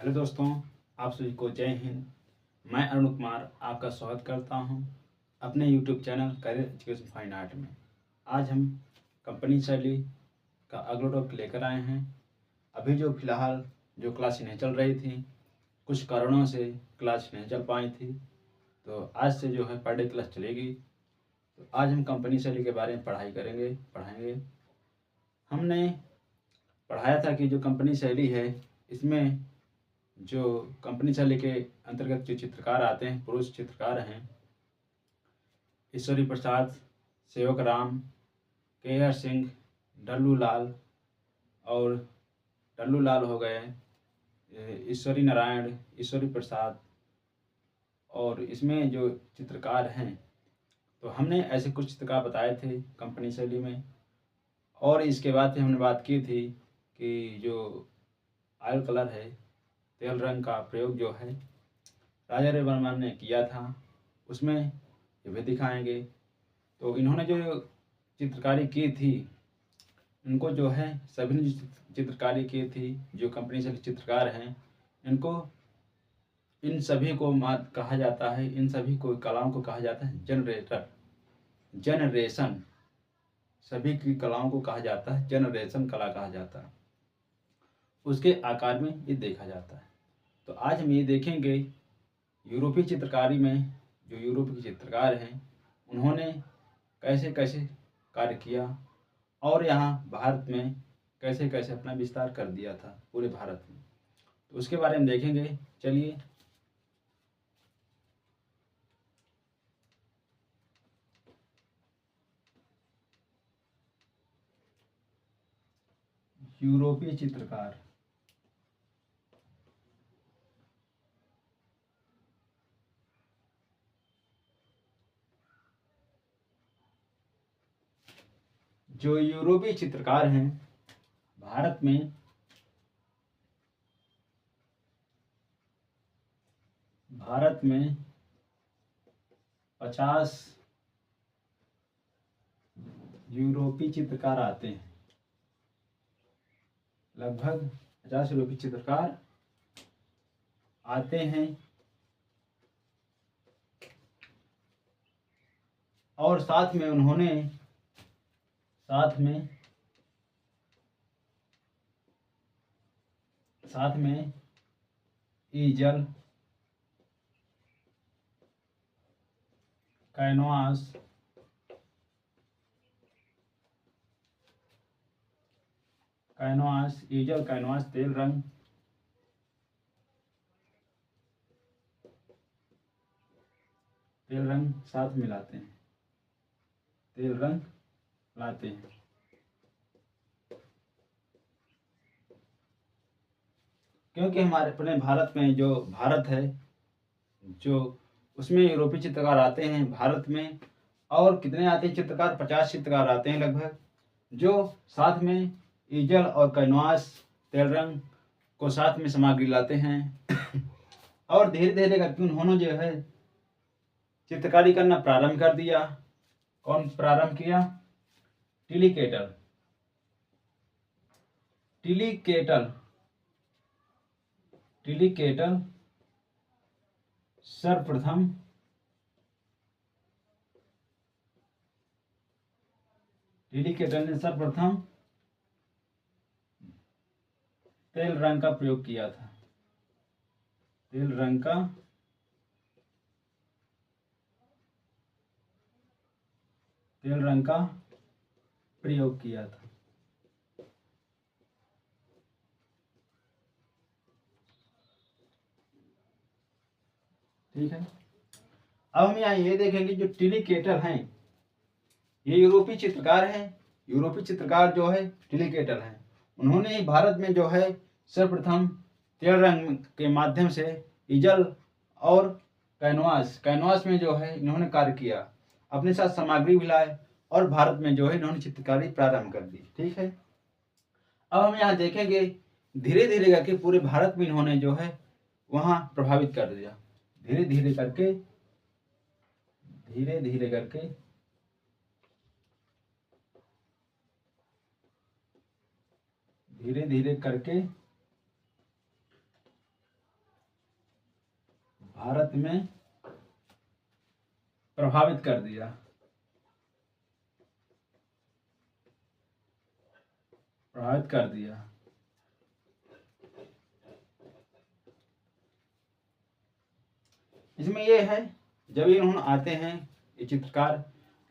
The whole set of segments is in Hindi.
हेलो दोस्तों, आप सभी को जय हिंद। मैं अरुण कुमार आपका स्वागत करता हूं अपने YouTube channel career education fine art में। आज हम कंपनी शैली का अगला टॉपिक लेकर आए हैं। अभी जो फ़िलहाल जो क्लास नहीं चल रही थी, कुछ कारणों से क्लास नहीं चल पाई थी, तो आज से जो है पर डे क्लास चलेगी। तो आज हम कंपनी शैली के बारे में पढ़ाएंगे। हमने पढ़ाया था कि जो कंपनी शैली है, इसमें जो कंपनी शैली के अंतर्गत जो चित्रकार आते हैं, पुरुष चित्रकार हैं ईश्वरी प्रसाद, सेवक राम, के आर सिंह, डल्लू लाल और डल्लू लाल हो गए, ईश्वरी नारायण, ईश्वरी प्रसाद। और इसमें जो चित्रकार हैं, तो हमने ऐसे कुछ चित्रकार बताए थे कंपनी शैली में। और इसके बाद फिर हमने बात की थी कि जो ऑयल कलर है, तेल रंग का प्रयोग जो है राजा रविवर्मा ने किया था, उसमें ये भी दिखाएंगे। तो इन्होंने जो चित्रकारी की थी, इनको जो है सभी ने जो चित्रकारी की थी, जो कंपनी से चित्रकार हैं, इनको इन सभी को कहा जाता है, इन सभी को कलाओं को कहा जाता है जनरेशन। सभी की कलाओं को कहा जाता है जनरेशन कला कहा जाता है। उसके आकार में ये देखा जाता है। तो आज हम ये देखेंगे यूरोपीय चित्रकारी में जो यूरोप के चित्रकार हैं, उन्होंने कैसे कैसे कार्य किया और यहाँ भारत में कैसे कैसे अपना विस्तार कर दिया था पूरे भारत में। तो उसके बारे में देखेंगे। चलिए, यूरोपीय चित्रकार। जो यूरोपीय चित्रकार हैं भारत में, भारत में 50 यूरोपीय चित्रकार आते हैं। लगभग 50 यूरोपीय चित्रकार आते हैं और साथ में उन्होंने साथ में ईजल, कैनवास, ईजल, कैनवास, तेल रंग साथ मिलाते हैं, तेल रंग लाते हैं। क्योंकि हमारे अपने भारत में जो भारत है, जो उसमें यूरोपीय चित्रकार आते हैं भारत में। और कितने आते हैं चित्रकार? 50 चित्रकार आते हैं लगभग, जो साथ में ईजल और कैनवास, तेल रंग को साथ में सामग्री लाते हैं। और धीरे धीरे करके उन्होंने जो है चित्रकारी करना प्रारंभ कर दिया। कौन प्रारंभ किया? टिलीकेटल सर्वप्रथम टिलीकेटल ने सर्वप्रथम तेल रंग का प्रयोग किया था। तेल रंग का प्रयोग किया था। ठीक है। अब हम यहाँ ये देखेंगे जो टिलीकेटल हैं, ये यूरोपीय चित्रकार हैं। यूरोपीय चित्रकार जो है टिलीकेटल हैं। उन्होंने भारत में जो है सर्वप्रथम तेल रंग के माध्यम से ईजल और कैनवास में जो है इन्होंने कार्य किया, अपने साथ सामग्री भी लाए और भारत में जो है इन्होंने चित्रकारी प्रारंभ कर दी। ठीक है। अब हम यहाँ देखेंगे धीरे धीरे करके पूरे भारत में इन्होंने जो है वहाँ प्रभावित कर दिया। धीरे धीरे करके भारत में प्रभावित कर दिया। प्रभावित कर दिया। इसमें ये है, जब इन्होंने आते हैं ये चित्रकार,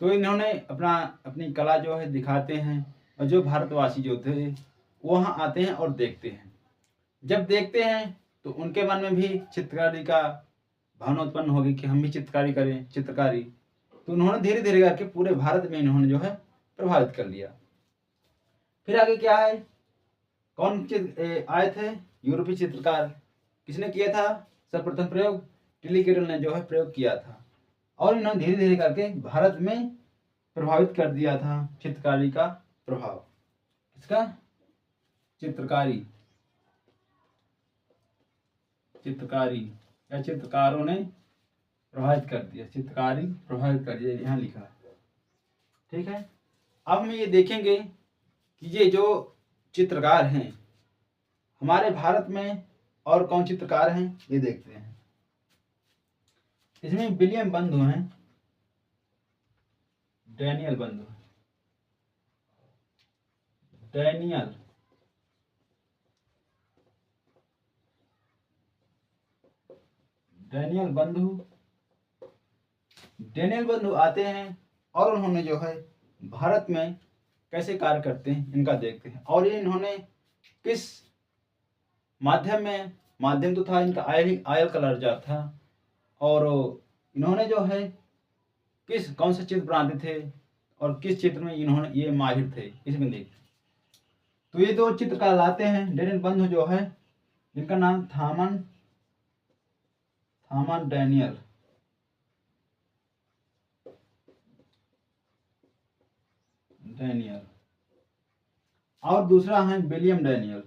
तो इन्होंने अपनी कला जो है दिखाते हैं, और जो भारतवासी जो थे वहाँ आते हैं और देखते हैं। जब देखते हैं तो उनके मन में भी चित्रकारी का भावना उत्पन्न होगी कि हम भी चित्रकारी करें, चित्रकारी। तो उन्होंने धीरे धीरे करके पूरे भारत में इन्होंने जो है प्रभावित कर लिया। फिर आगे क्या है, कौन आए थे यूरोपीय चित्रकार, किसने किया था सर्वप्रथम प्रयोग? टिली कैरल ने जो है प्रयोग किया था, और इन्होंने धीरे धीरे करके भारत में प्रभावित कर दिया था चित्रकारी का प्रभाव। इसका चित्रकारी या चित्रकारों ने प्रभावित कर दिया, चित्रकारी प्रभावित कर दिया, यहाँ लिखा है। ठीक है, अब हम ये देखेंगे कि ये जो चित्रकार हैं हमारे भारत में और कौन चित्रकार हैं, ये देखते हैं। इसमें विलियम बंधु हैं, डैनियल बंधु, डैनियल बंधु आते हैं, और उन्होंने जो है भारत में कैसे कार्य करते हैं इनका देखते हैं। और ये इन्होंने किस माध्यम तो था इनका आयल कलर जा था, और इन्होंने जो है कौन से चित्र बनाते थे और किस चित्र में इन्होंने ये माहिर थे, इसमें देखते। तो ये दो चित्रकार लाते हैं, डैनियल बंधु जो है, जिनका नाम थामन डैनियल, और दूसरा है विलियम डैनियल।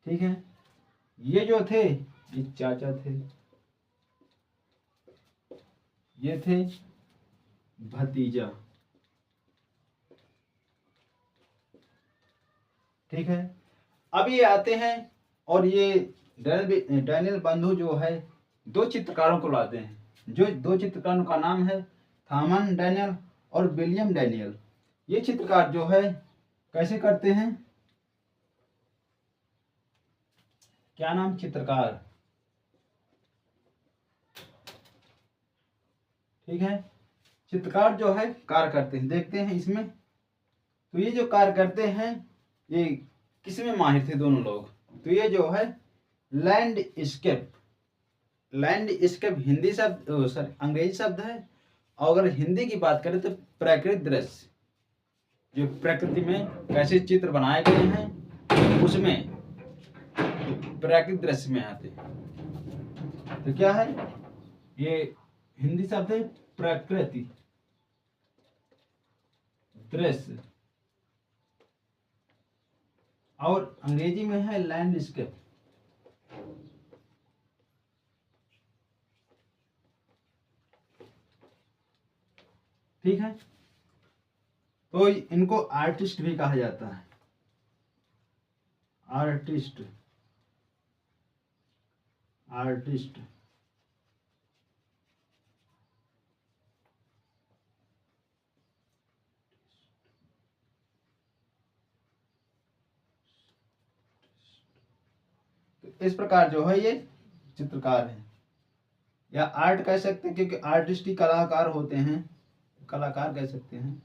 ठीक है, ये जो थे ये चाचा थे, ये थे भतीजा। ठीक है, अब ये आते हैं और ये डैनियल बंधु जो है दो चित्रकारों को लाते हैं, जो दो चित्रकारों का नाम है थामन डैनियल और विलियम डैनियल। ये चित्रकार जो है कैसे करते हैं, क्या नाम चित्रकार। ठीक है, चित्रकार जो है कार्य करते हैं, देखते हैं इसमें। तो ये जो कार्य करते हैं ये किसमें माहिर थे दोनों लोग, तो ये जो है लैंडस्केप हिंदी शब्द अंग्रेजी शब्द है, और अगर हिंदी की बात करें तो प्राकृतिक दृश्य, जो प्रकृति में कैसे चित्र बनाए गए हैं उसमें प्राकृतिक दृश्य में आते हैं। तो क्या है, ये हिंदी शब्द है प्रकृति दृश्य, और अंग्रेजी में है लैंडस्केप। ठीक है, तो इनको आर्टिस्ट भी कहा जाता है, आर्टिस्ट। तो इस प्रकार जो है ये चित्रकार है, या आर्ट कह सकते हैं, क्योंकि आर्टिस्ट ही कलाकार होते हैं, कलाकार कह सकते हैं।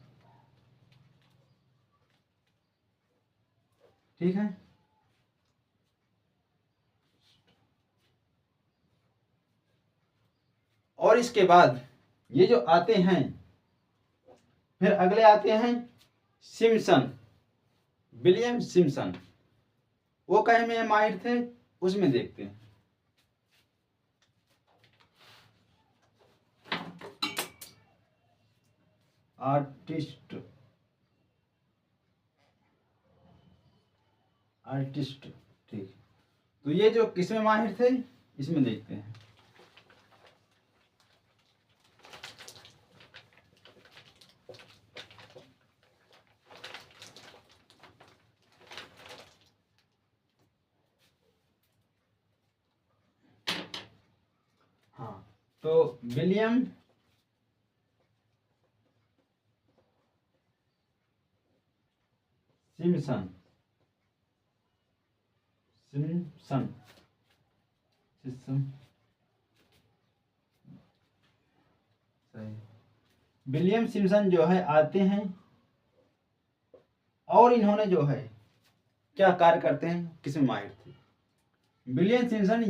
ठीक है, और इसके बाद ये जो आते हैं, फिर अगले आते हैं सिम्पसन, विलियम सिम्पसन। वो कहे में माहिर थे, उसमें देखते हैं। आर्टिस्ट, ठीक। तो ये जो किसमें माहिर थे इसमें देखते हैं। हाँ, तो विलियम सिम्पसन सिम्पसन सिस्टम सही। विलियम सिम्पसन जो है आते हैं और इन्होंने जो है क्या कार्य करते हैं, किसमें माहिर थे। विलियम सिम्पसन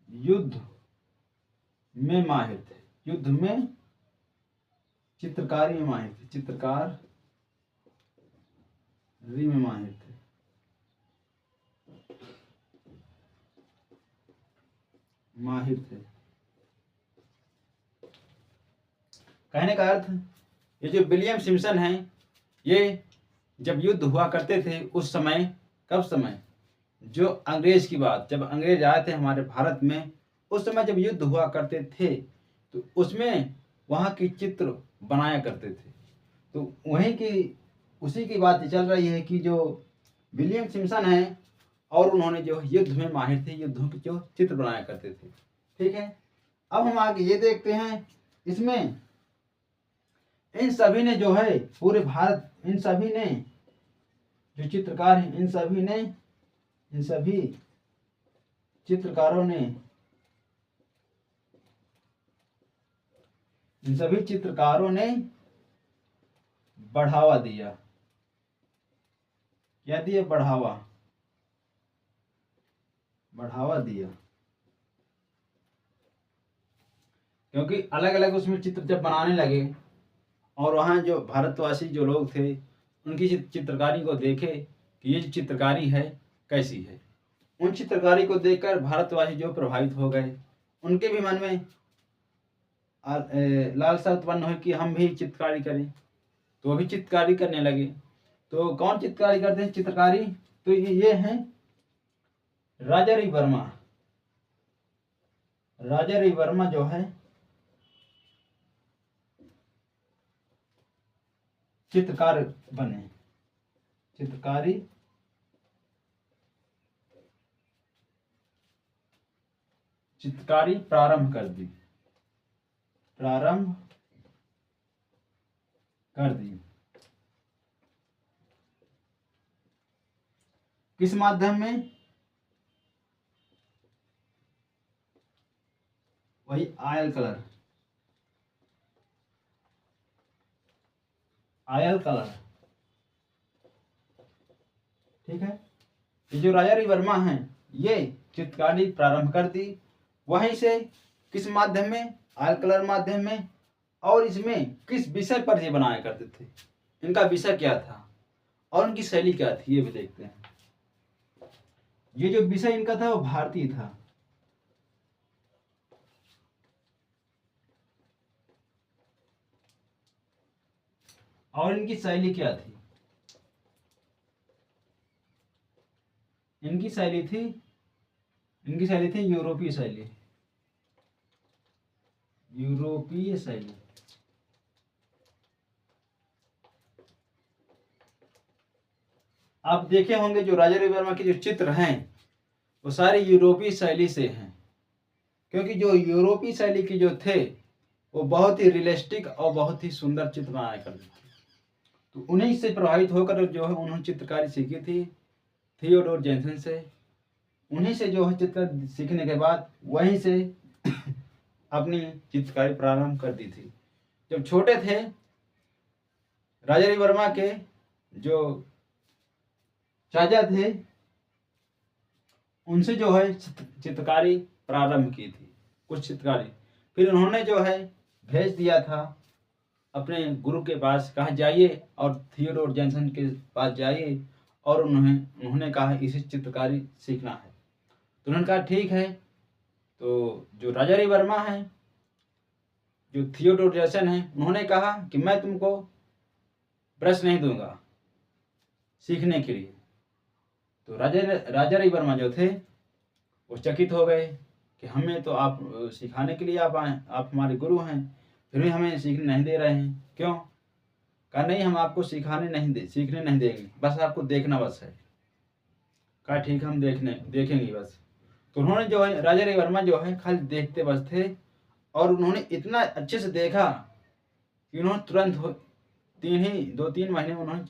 युद्ध में माहिर थे, युद्ध में चित्रकारी में माहिर थे, चित्रकारी में माहिर थे। कहने का अर्थ, ये जो विलियम सिम्पसन हैं, ये जब युद्ध हुआ करते थे उस समय, कब समय, जो अंग्रेज की बात, जब अंग्रेज आए थे हमारे भारत में, उस समय जब युद्ध हुआ करते थे तो उसमें वहाँ की चित्र बनाया करते थे। तो वहीं की उसी की बात चल रही है कि जो विलियम सिम्पसन हैं और उन्होंने जो युद्ध में माहिर थे, युद्धों के जो चित्र बनाया करते थे। ठीक है, अब हम आगे ये देखते हैं, इसमें इन सभी ने जो है पूरे भारत, इन सभी ने जो चित्रकार हैं, इन सभी चित्रकारों ने, बढ़ावा दिया। क्या दिया? बढ़ावा दिया। क्योंकि अलग अलग उसमें चित्र जब बनाने लगे और वहाँ जो भारतवासी जो लोग थे उनकी चित्रकारी को देखे कि ये जो चित्रकारी है कैसी है, उन चित्रकारी को देखकर भारतवासी जो प्रभावित हो गए, उनके भी मन में लालसा उत्पन्न हुई कि हम भी चित्रकारी करें, तो वो भी चित्रकारी करने लगे। तो कौन चित्रकारी करते हैं? चित्रकारी तो ये हैं राजा रविवर्मा जो है चित्रकार बने, चित्रकारी प्रारंभ कर दी। किस माध्यम में? वही आयल कलर। ठीक है, ये जो राजा रविवर्मा हैं ये चित्रकारी प्रारंभ कर दी, वहीं से किस माध्यम में? आयल कलर माध्यम में। और इसमें किस विषय पर ये बनाया करते थे, इनका विषय क्या था और उनकी शैली क्या थी, ये भी देखते हैं। ये जो विषय इनका था वो भारतीय था, और इनकी शैली क्या थी? इनकी शैली थी यूरोपीय शैली। आप देखे होंगे जो राजा रविवर्मा के जो चित्र हैं वो सारे यूरोपीय शैली से हैं, क्योंकि जो यूरोपीय शैली के जो थे वो बहुत ही रियलिस्टिक और बहुत ही सुंदर चित्र बनाया करते थे। तो उन्हीं से प्रभावित होकर जो है उन्होंने चित्रकारी सीखी थी थियोडोर जैनसन से। उन्हीं से जो है चित्र सीखने के बाद वहीं से अपनी चित्रकारी प्रारंभ कर दी थी। जब छोटे थे राजा रविवर्मा के जो चाचा थे उनसे जो है चित्रकारी प्रारंभ की थी, कुछ चित्रकारी। फिर उन्होंने जो है भेज दिया था अपने गुरु के पास, कहा जाइए और थियोडोर जैनसन के पास जाइए, और उन्होंने कहा इसे चित्रकारी सीखना है। तो उन्होंने कहा ठीक है। तो जो राजा रविवर्मा हैं, जो थियोडोर जैनसन हैं, उन्होंने कहा कि मैं तुमको ब्रश नहीं दूंगा सीखने के लिए। तो राजा रविवर्मा जो थे वो चकित हो गए कि हमें तो आप सिखाने के लिए आप आए, आप हमारे गुरु हैं, फिर भी हमें सीखने नहीं दे रहे हैं, क्यों? कहा नहीं, हम आपको सीखने नहीं देंगे, बस आपको देखना बस है। कहा ठीक, हम देखेंगे बस। तो उन्होंने जो है राजा रविवर्मा जो है खाली देखते बस थे, और उन्होंने इतना अच्छे से देखा कि उन्होंने तुरंत 2-3 महीने में उन्होंने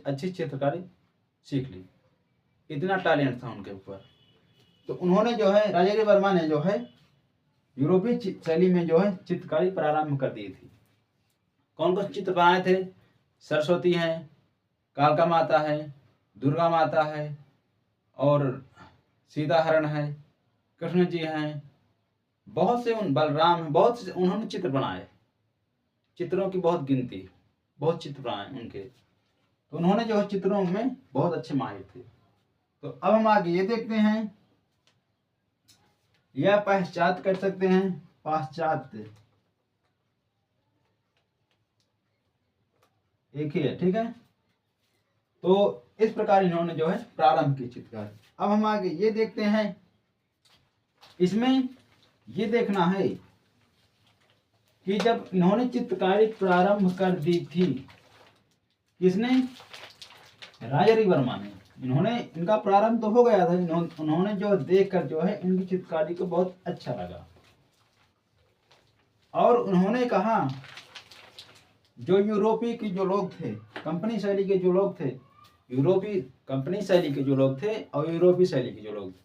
अच्छी चित्रकारी सीख ली। इतना टैलेंट था उनके ऊपर। तो उन्होंने जो है राजा रविवर्मा ने जो है यूरोपीय शैली में जो है चित्रकारी प्रारंभ कर दी थी। कौन कौन चित्र बनाए थे? सरस्वती हैं, कालका माता है, दुर्गा माता है, और सीता हरण है, कृष्ण जी हैं, बहुत से बलराम हैं, बहुत से उन्होंने चित्र बनाए। चित्रों की बहुत गिनती, बहुत चित्र बनाए उनके। तो उन्होंने जो है चित्रों में बहुत अच्छे माहिर थे। तो अब हम आगे ये देखते हैं, या पाश्चात्य कर सकते हैं, पाश्चात्य एक ही है, ठीक है। तो इस प्रकार इन्होंने जो है प्रारंभ की चित्रकारी। अब हम आगे ये देखते हैं, इसमें ये देखना है कि जब इन्होंने चित्रकारी प्रारंभ कर दी थी, किसने? राजा रविवर्मा ने। इनका प्रारंभ तो हो गया था, उन्होंने जो देखकर जो है इनकी चित्रकारी को बहुत अच्छा लगा, और उन्होंने कहा जो यूरोपीय के जो लोग थे, कंपनी शैली के जो लोग थे, यूरोपीय कंपनी शैली के जो लोग थे और यूरोपीय शैली के जो लोग थे,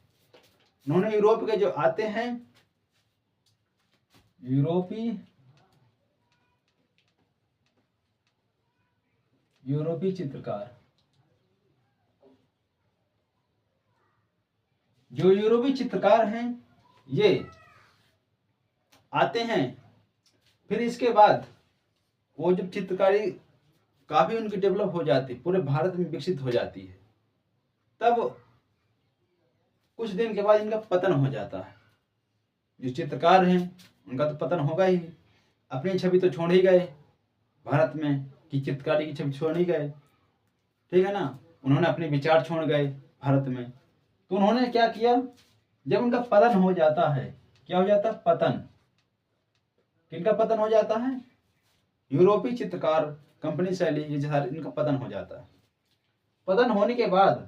उन्होंने यूरोप के जो आते हैं यूरोपीय चित्रकार, जो यूरोपीय चित्रकार हैं ये आते हैं। फिर इसके बाद वो जब चित्रकारी काफी उनकी डेवलप हो जाती, पूरे भारत में विकसित हो जाती है, तब कुछ दिन के बाद इनका पतन हो जाता है। जो चित्रकार हैं उनका तो पतन होगा ही, अपनी छवि तो छोड़ ही गए भारत में, कि चित्रकारी की छवि छोड़ ही गए, ठीक है ना। उन्होंने अपने विचार छोड़ गए भारत में। तो उन्होंने क्या किया, जब उनका पतन हो जाता है, क्या हो जाता है? पतन। किनका पतन हो जाता है? यूरोपीय चित्रकार, कंपनी शैली, इनका पतन हो जाता है। पतन होने के बाद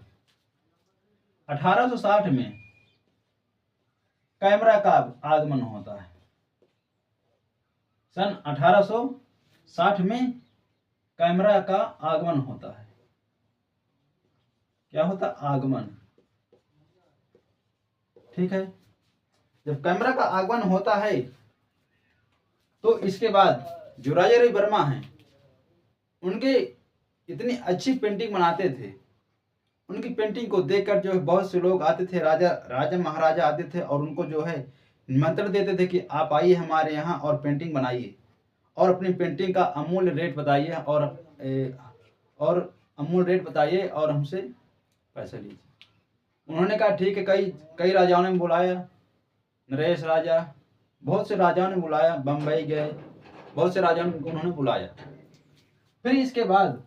1860 में कैमरा का आगमन होता है। सन 1860 में कैमरा का आगमन होता है। क्या होता? आगमन, ठीक है। जब कैमरा का आगमन होता है तो इसके बाद जो राजा रविवर्मा हैं, उनके इतनी अच्छी पेंटिंग बनाते थे, उनकी पेंटिंग को देखकर जो है बहुत से लोग आते थे, राजा महाराजा आते थे, और उनको जो है निमंत्रण देते थे कि आप आइए हमारे यहाँ और पेंटिंग बनाइए, और अपनी पेंटिंग का अमूल्य रेट बताइए, और अमूल्य रेट बताइए और हमसे पैसा लीजिए। उन्होंने कहा ठीक है। कई राजाओं ने बुलाया, नरेश राजा, बहुत से राजाओं ने बुलाया, बम्बई गए, बहुत से राजाओं ने उन्होंने बुलाया। फिर इसके बाद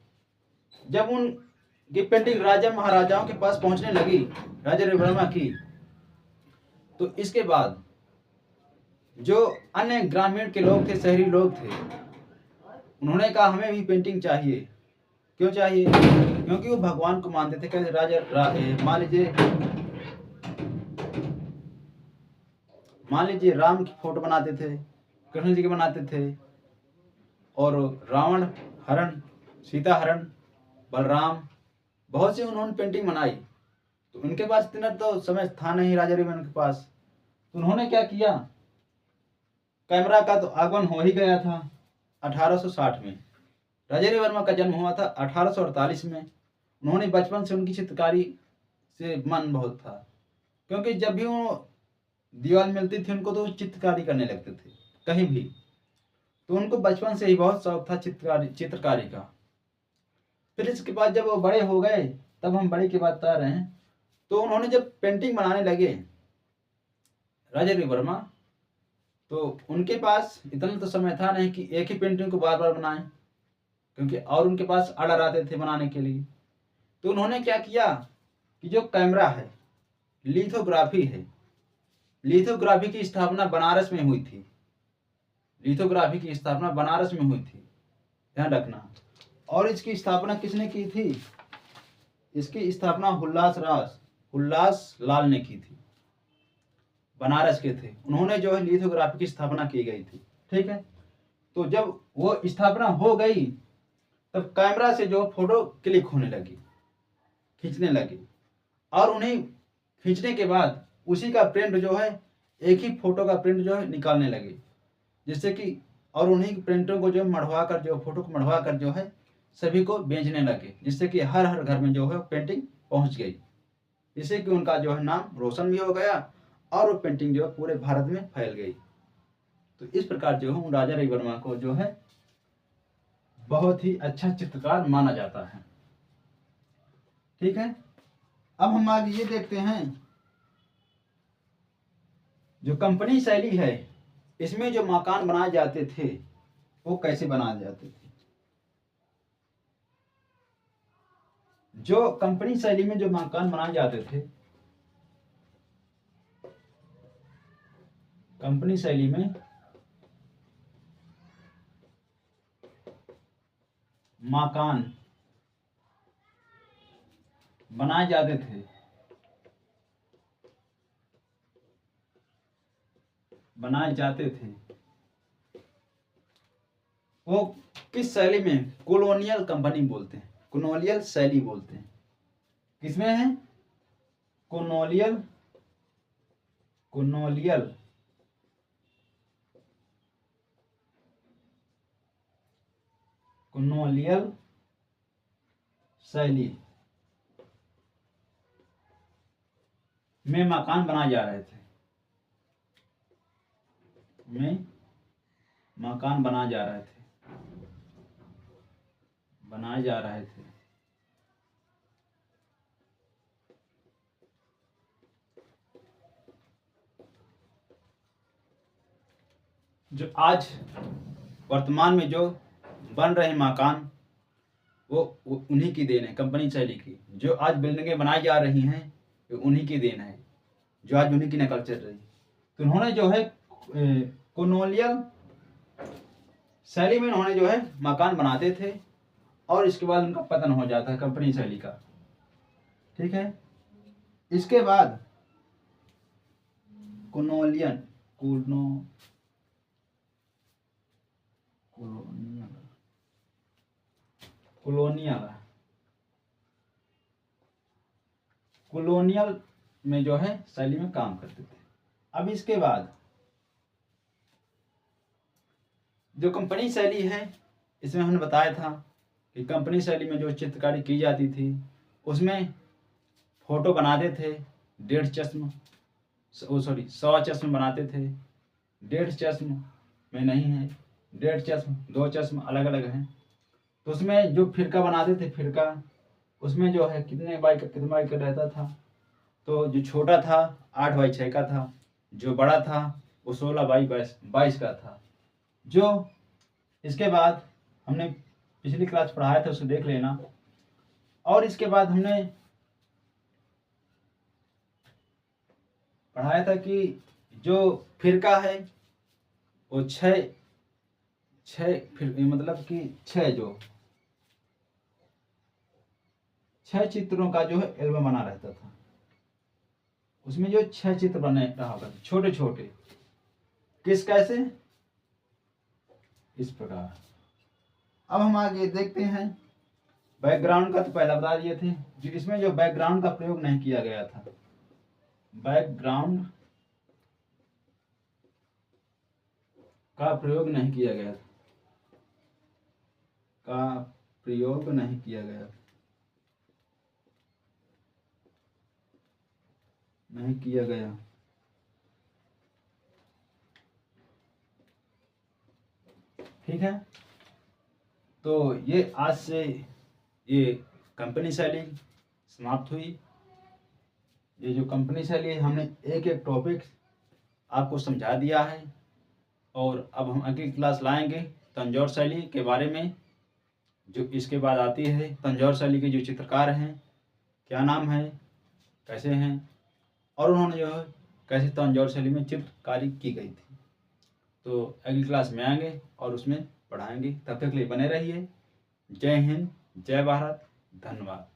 जब उनकी पेंटिंग राजा महाराजाओं के पास पहुंचने लगी, राजा रविवर्मा की, तो इसके बाद जो अन्य ग्रामीण के लोग थे, शहरी लोग थे, उन्होंने कहा हमें भी पेंटिंग चाहिए। क्यों चाहिए? क्योंकि वो भगवान को मानते थे। कैसे? मान लीजिए राम की फोटो बनाते थे, कृष्ण जी के बनाते थे, और रावण हरण, सीता हरण, बलराम, बहुत सी उन्होंने पेंटिंग बनाई। तो उनके पास इतना तो समय था नहीं राजा रविवर्मा के पास। तो उन्होंने क्या किया, कैमरा का तो आगमन हो ही गया था 1860 में। राजा रविवर्मा का जन्म हुआ था 1848 में। उन्होंने बचपन से उनकी चित्रकारी से मन बहुत था, क्योंकि जब भी वो दीवार मिलती थी उनको तो चित्रकारी करने लगते थे कहीं भी। तो उनको बचपन से ही बहुत शौक था चित्रकारी का। फिर इसके बाद जब वो बड़े हो गए, तब हम बड़े की बात बता रहे हैं, तो उन्होंने जब पेंटिंग बनाने लगे राजा रविवर्मा, तो उनके पास इतना तो समय था नहीं कि एक ही पेंटिंग को बार बार बनाएं, क्योंकि और उनके पास ऑर्डर आते थे बनाने के लिए। तो उन्होंने क्या किया कि जो कैमरा है, लिथोग्राफी है, लिथोग्राफी की स्थापना बनारस में हुई थी। लिथोग्राफी की स्थापना बनारस में हुई थी, ध्यान रखना। और इसकी स्थापना किसने की थी? इसकी स्थापना हुल्लास लाल ने की थी। बनारस के थे, उन्होंने जो है लिथोग्राफी की स्थापना की गई थी। ठीक है, तो जब वो स्थापना हो गई तब कैमरा से जो फोटो क्लिक होने लगी, खींचने लगी, और उन्हें खींचने के बाद उसी का प्रिंट जो है, एक ही फोटो का प्रिंट जो है निकालने लगे, जिससे कि और उन्हीं प्रिंटों को जो मढ़वा कर, जो फोटो को मढ़वा कर जो है सभी को बेचने लगे, जिससे कि हर हर घर में जो है पेंटिंग पहुंच गई, जिससे कि उनका जो है नाम रोशन भी हो गया और वो पेंटिंग जो है पूरे भारत में फैल गई। तो इस प्रकार जो है राजा रविवर्मा को जो है बहुत ही अच्छा चित्रकार माना जाता है। ठीक है, अब हम आगे ये देखते हैं, जो कंपनी शैली है इसमें जो मकान बनाए जाते थे वो कैसे बनाए जाते थे। जो कंपनी शैली में जो मकान बनाए जाते थे, कंपनी शैली में मकान बनाए जाते थे, वो किस शैली में, कॉलोनियल कंपनी बोलते हैं, कॉलोनियल शैली बोलते हैं। किसमें है, कॉलोनियल शैली में मकान बनाए जा रहे थे, बनाए जा रहे थे। जो आज वर्तमान में जो बन रहे मकान वो उन्हीं की देन है, कंपनी शैली की। जो आज बिल्डिंगें बनाई जा रही हैं वो उन्हीं की देन है, जो आज उन्हीं की नकल चल रही है। तो उन्होंने जो है कॉलोनियल शैली में उन्होंने जो है मकान बनाते थे और इसके बाद उनका पतन हो जाता है कंपनी शैली का। ठीक है, इसके बाद कॉलोनियल में जो है शैली में काम करते थे। अब इसके बाद जो कंपनी शैली है, इसमें हमने बताया था कि कंपनी शैली में जो चित्रकारी की जाती थी उसमें फोटो बनाते थे 100 चश्म बनाते थे। 1.5 चश्म में नहीं है, 1.5 चश्म, 2 चश्म अलग अलग हैं। तो उसमें जो फिरका बनाते थे, फिरका उसमें जो है कितने बाई का रहता था। तो जो छोटा था 8x6 का था, जो बड़ा था वो 16x22 का था। जो इसके बाद हमने पिछली क्लास पढ़ाया था, उसे देख लेना। और इसके बाद हमने पढ़ाया था कि जो फिरका है वो छह मतलब कि 6 चित्रों का जो है एल्बम बना रहता था। उसमें जो 6 चित्र बने रहा करते, छोटे छोटे, कैसे, इस प्रकार। अब हम आगे देखते हैं, बैकग्राउंड का तो पहला बता दिए थे। जो इसमें जो बैकग्राउंड का प्रयोग नहीं किया गया था, बैकग्राउंड का प्रयोग नहीं किया गया ठीक है, तो ये आज से ये कंपनी शैली समाप्त हुई। ये जो कंपनी शैली हमने एक एक टॉपिक आपको समझा दिया है, और अब हम अगली क्लास लाएंगे तंजौर शैली के बारे में। जो इसके बाद आती है तंजौर शैली के जो चित्रकार हैं, क्या नाम है, कैसे हैं, और उन्होंने जो है कैसे तंजौर शैली में चित्रकारी की गई थी। तो अगली क्लास में आएंगे और उसमें पढ़ाएंगे। तब तक के लिए बने रहिए। जय हिंद, जय भारत, धन्यवाद।